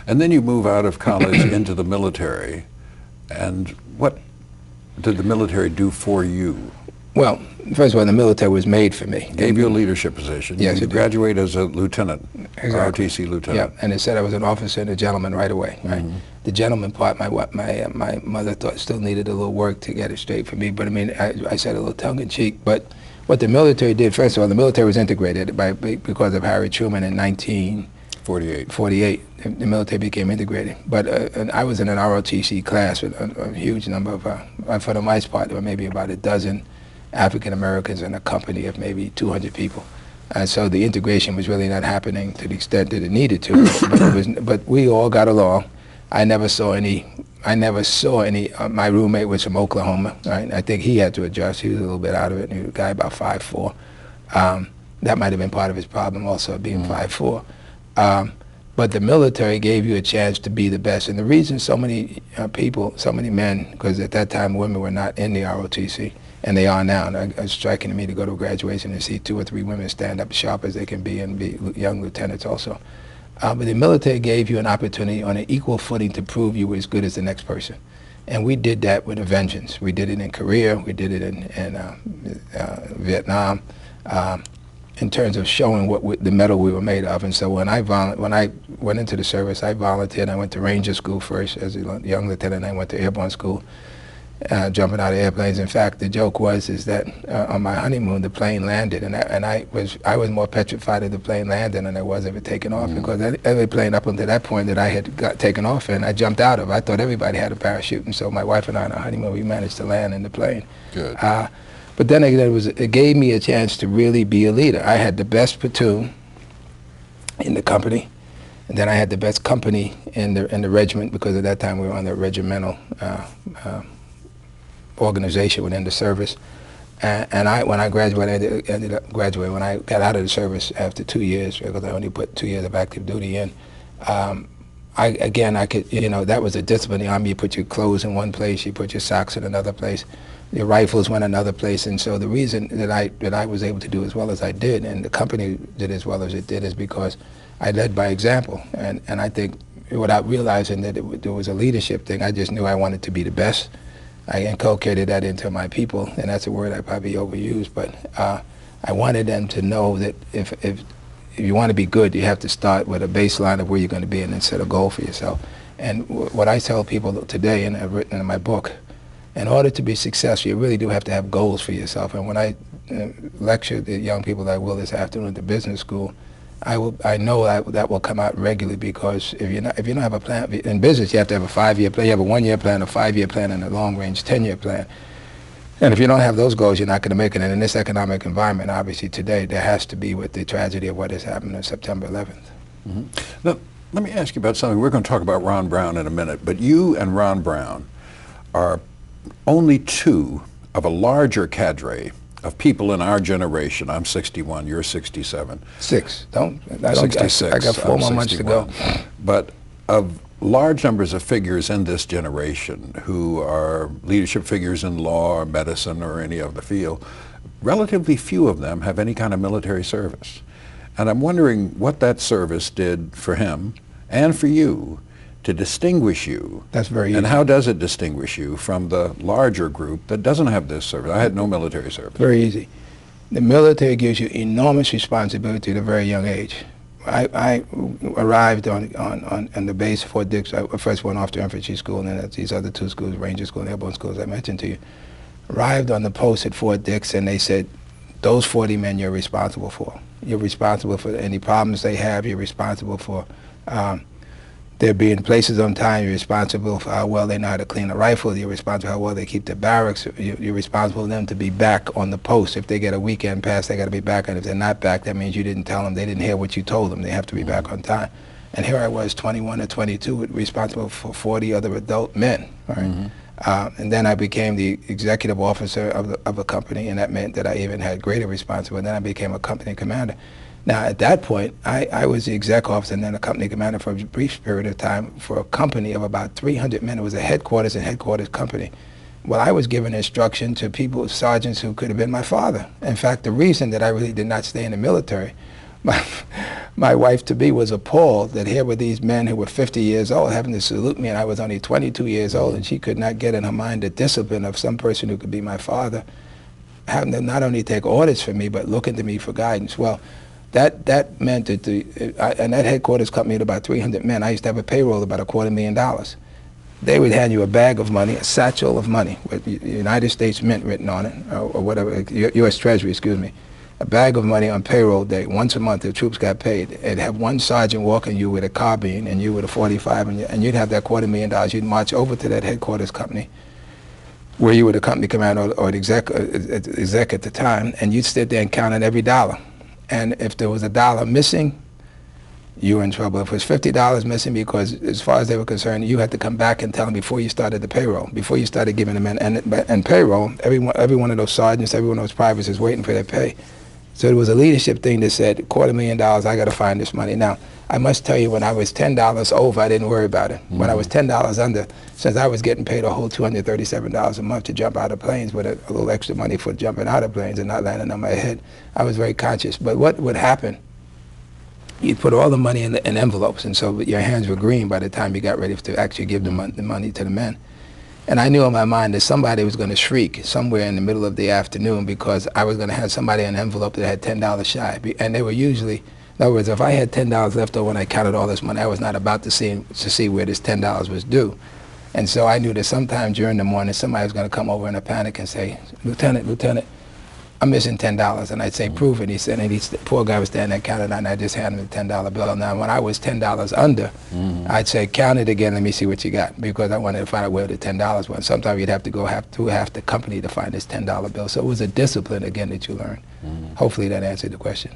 And then you move out of college into the military. And what did the military do for you? Well, first of all, the military was made for me. Gave you a leadership position. Yes, you graduated as a lieutenant, exactly. ROTC lieutenant. Yeah, and it said I was an officer and a gentleman right away. Right. The gentleman part, my mother thought still needed a little work to get it straight for me. But I mean, I said a little tongue in cheek. But what the military did, first of all, the military was integrated because of Harry Truman in 1948. The military became integrated. But and I was in an ROTC class with a huge number of, for the most part, there were maybe about a dozen African Americans in a company of maybe 200 people. And so the integration was really not happening to the extent that it needed to. But we all got along. I never saw any, my roommate was from Oklahoma, right? I think he had to adjust. He was a little bit out of it. He was a guy about 5'4". That might have been part of his problem also, being 5'4". But the military gave you a chance to be the best. And the reason so many people, so many men, because at that time women were not in the ROTC, and they are now. And it's striking to me to go to graduation and see 2 or 3 women stand up sharp as they can be and be young lieutenants also. But the military gave you an opportunity on an equal footing to prove you were as good as the next person. And we did that with a vengeance. We did it in Korea, we did it in Vietnam, in terms of showing the metal we were made of. And so when I went into the service, I volunteered. I went to Ranger School first as a young lieutenant. I went to airborne school. Jumping out of airplanes. In fact, the joke was that on my honeymoon, the plane landed, and I was more petrified of the plane landing than I was of it taking off, because every plane up until that point that I had got taken off in, I jumped out of. I thought everybody had a parachute, and so my wife and I on our honeymoon, we managed to land in the plane. Good. But then it gave me a chance to really be a leader. I had the best platoon in the company, and then I had the best company in the regiment, because at that time we were on the regimental organization within the service, and when I graduated, ended up graduating. When I got out of the service after 2 years, because I only put 2 years of active duty in, I could, that was a discipline in the Army. You put your clothes in one place, you put your socks in another place, your rifles went another place. And so the reason that I was able to do as well as I did, and the company did as well as it did, is because I led by example. And I think without realizing that there was a leadership thing, I just knew I wanted to be the best. I inculcated that into my people, and that's a word I probably overuse, but I wanted them to know that if you want to be good, you have to start with a baseline of where you're going to be and then set a goal for yourself. And what I tell people today, and I've written in my book, in order to be successful, you really do have to have goals for yourself. And when I lecture the young people that I will this afternoon at the business school, I know that will come out regularly, because if you don't have a plan in business, you have to have a 5-year plan. You have a 1-year plan, a 5-year plan, and a long-range 10-year plan. And if you don't have those goals, you're not going to make it. And in this economic environment, obviously today, there has to be, with the tragedy of what has happened on September 11th. Now, let me ask you about something. We're going to talk about Ron Brown in a minute, but you and Ron Brown are only 2 of a larger cadre of people in our generation. I'm 61, you're 67. 6. I 66. I got 4 more months to go. But of large numbers of figures in this generation who are leadership figures in law or medicine or any other field, relatively few of them have any kind of military service. And I'm wondering what that service did for him and for you to distinguish you. That's very easy. And how does it distinguish you from the larger group that doesn't have this service? I had no military service. Very easy. The military gives you enormous responsibility at a very young age. I arrived on the base of Fort Dix. I first went off to infantry school, and then these other 2 schools, Ranger School and Airborne School, as I mentioned to you. Arrived on the post at Fort Dix, and they said, those 40 men you're responsible for. You're responsible for any problems they have. You're responsible for their being places on time. You're responsible for how well they know how to clean a rifle. You're responsible for how well they keep their barracks. You're responsible for them to be back on the post. If they get a weekend pass, they got to be back. And if they're not back, that means you didn't tell them. They didn't hear what you told them. They have to be back on time. And here I was, 21 or 22, responsible for 40 other adult men. Right? And then I became the executive officer of a company, and that meant that I even had greater responsibility. Then I became a company commander. Now, at that point, I was the exec officer and then a company commander for a brief period of time for a company of about 300 men. It was a headquarters and headquarters company. Well, I was giving instruction to people, sergeants who could have been my father. In fact, the reason that I really did not stay in the military my wife-to-be was appalled that here were these men who were 50 years old having to salute me, and I was only 22 years old, and she could not get in her mind the discipline of some person who could be my father, having to not only take orders from me, but looking to me for guidance. Well, that meant that and that headquarters company had about 300 men. I used to have a payroll of about $250,000. They would hand you a bag of money, a satchel of money with United States Mint written on it, or whatever, U.S. Treasury, excuse me. A bag of money on payroll day. Once a month, the troops got paid. It'd have one sergeant walking you with a carbine and you with a 45, and you'd have that $250,000. You'd march over to that headquarters company, where you were the company commander or the exec at the time, and you'd sit there and count on every dollar. And if there was a dollar missing, you were in trouble. If it was $50 missing, because as far as they were concerned, you had to come back and tell them before you started the payroll, before you started giving them in. And payroll, every one of those sergeants, every one of those privates is waiting for their pay. So it was a leadership thing that said, $250,000, I got to find this money. Now, I must tell you, when I was $10 over, I didn't worry about it. When I was $10 under, since I was getting paid a whole $237 a month to jump out of planes with a little extra money for jumping out of planes and not landing on my head, I was very conscious. But what would happen, you'd put all the money in envelopes, and so your hands were green by the time you got ready to actually give the money to the men. And I knew in my mind that somebody was going to shriek somewhere in the middle of the afternoon because I was going to have somebody in an envelope that had $10 shy. And they were usually, in other words, if I had $10 left over when I counted all this money, I was not about to see where this $10 was due. And so I knew that sometime during the morning, somebody was going to come over in a panic and say, Lieutenant, I'm missing $10. And I'd say, prove it. He said, and the poor guy was standing there counting, and I just handed him a $10 bill. Now, when I was $10 under, I'd say, count it again, let me see what you got, because I wanted to find out where the $10 went. Sometimes you'd have to go through half the company to find this $10 bill. So it was a discipline, again, that you learn. Hopefully that answered the question.